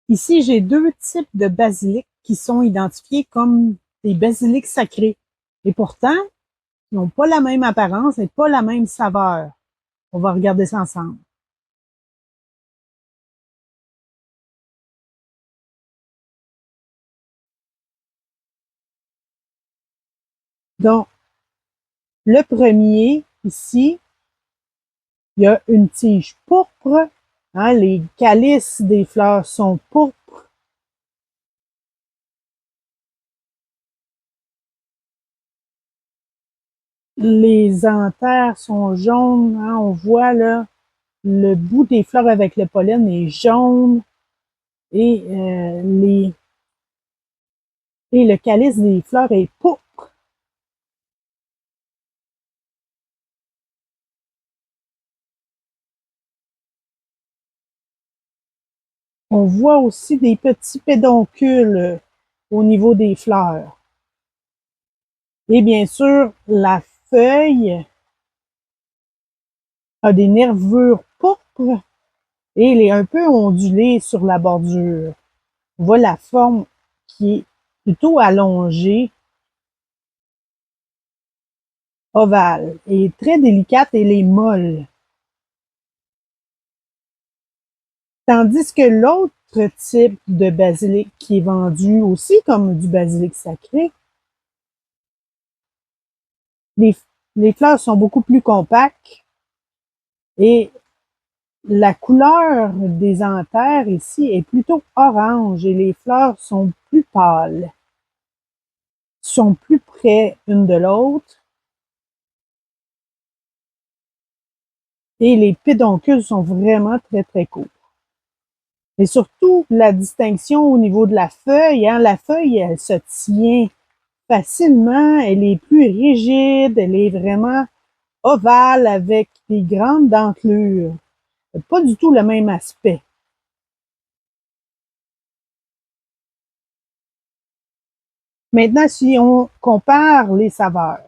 Ici, j'ai deux types de basilic qui sont identifiés comme des basilics sacrés. Et pourtant, ils n'ont pas la même apparence et pas la même saveur. On va regarder ça ensemble. Donc, le premier, ici, il y a une tige pourpre. Hein, les calices des fleurs sont pourpres. Les anthères sont jaunes. Hein, on voit là, le bout des fleurs avec le pollen est jaune. Et, et le calice des fleurs est pourpre. On voit aussi des petits pédoncules au niveau des fleurs. Et bien sûr, la feuille a des nervures pourpres et elle est un peu ondulée sur la bordure. On voit la forme qui est plutôt allongée, ovale, et très délicate, elle est molle. Tandis que l'autre type de basilic qui est vendu aussi comme du basilic sacré, les, les fleurs sont beaucoup plus compactes et la couleur des anthères ici est plutôt orange et les fleurs sont plus pâles, sont plus près une de l'autre et les pédoncules sont vraiment très très courts. Et surtout, la distinction au niveau de la feuille, hein, la feuille, elle se tient facilement, elle est plus rigide, elle est vraiment ovale avec des grandes dentelures. Pas du tout le même aspect. Maintenant, si on compare les saveurs,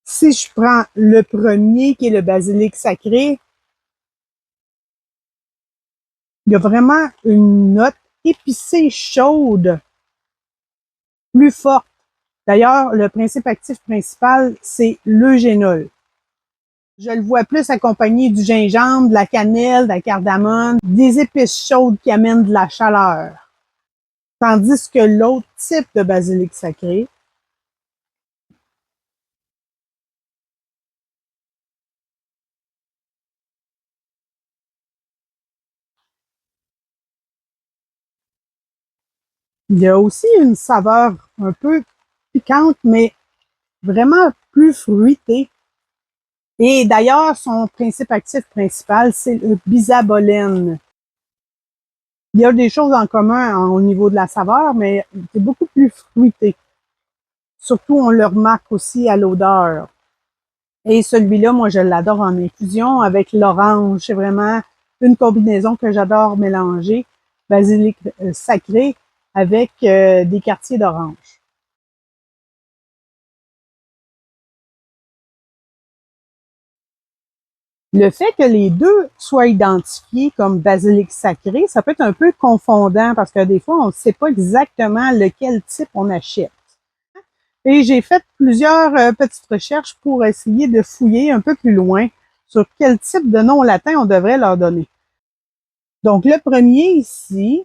si je prends le premier qui est le basilic sacré, il y a vraiment une note épicée chaude, plus forte. D'ailleurs, le principe actif principal, c'est l'eugénol. Je le vois plus accompagné du gingembre, de la cannelle, de la cardamome, des épices chaudes qui amènent de la chaleur. Tandis que l'autre type de basilic sacré, il y a aussi une saveur un peu piquante, mais vraiment plus fruitée. Et d'ailleurs, son principe actif principal, c'est le bisabolène. Il y a des choses en commun au niveau de la saveur, mais c'est beaucoup plus fruité. Surtout, on le remarque aussi à l'odeur. Et celui-là, moi, je l'adore en infusion avec l'orange. C'est vraiment une combinaison que j'adore mélanger. Basilic sacré avec des quartiers d'orange. Le fait que les deux soient identifiés comme basilic sacré, ça peut être un peu confondant parce que des fois, on ne sait pas exactement lequel type on achète. Et j'ai fait plusieurs petites recherches pour essayer de fouiller un peu plus loin sur quel type de nom latin on devrait leur donner. Donc, le premier ici,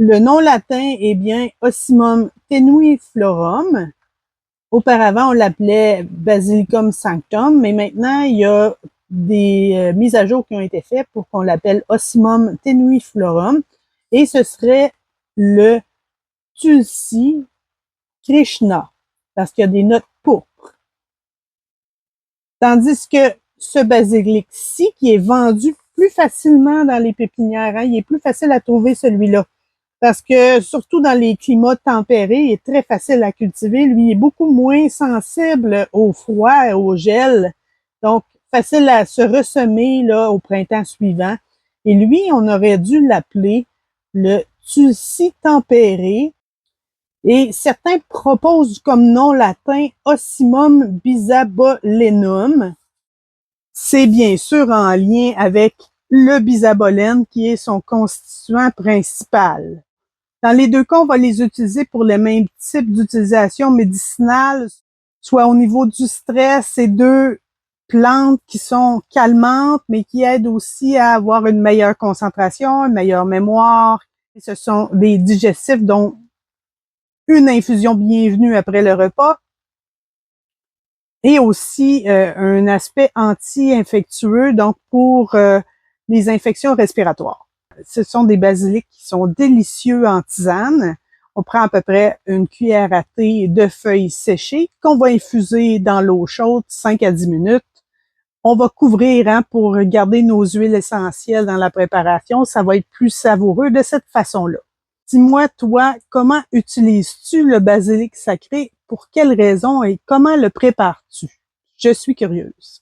le nom latin est bien Ocimum tenuiflorum. Auparavant, on l'appelait Basilicum sanctum, mais maintenant, il y a des mises à jour qui ont été faites pour qu'on l'appelle Ocimum tenuiflorum. Et ce serait le Tulsi Krishna, parce qu'il y a des notes pourpres. Tandis que ce basilic-ci, qui est vendu plus facilement dans les pépinières, hein, il est plus facile à trouver celui-là. Parce que, surtout dans les climats tempérés, il est très facile à cultiver. Lui, il est beaucoup moins sensible au froid et au gel. Donc, facile à se ressemer là, au printemps suivant. Et lui, on aurait dû l'appeler le Tulsi tempéré. Et certains proposent comme nom latin Ocimum bisabolenum. C'est bien sûr en lien avec le bisabolène qui est son constituant principal. Dans les deux cas, on va les utiliser pour le même type d'utilisation médicinale, soit au niveau du stress, c'est deux plantes qui sont calmantes, mais qui aident aussi à avoir une meilleure concentration, une meilleure mémoire. Et ce sont des digestifs, dont une infusion bienvenue après le repas. Et aussi un aspect anti-infectieux, donc pour les infections respiratoires. Ce sont des basilics qui sont délicieux en tisane. On prend à peu près une cuillère à thé de feuilles séchées qu'on va infuser dans l'eau chaude 5 à 10 minutes. On va couvrir pour garder nos huiles essentielles dans la préparation. Ça va être plus savoureux de cette façon-là. Dis-moi, toi, comment utilises-tu le basilic sacré? Pour quelles raisons et comment le prépares-tu? Je suis curieuse.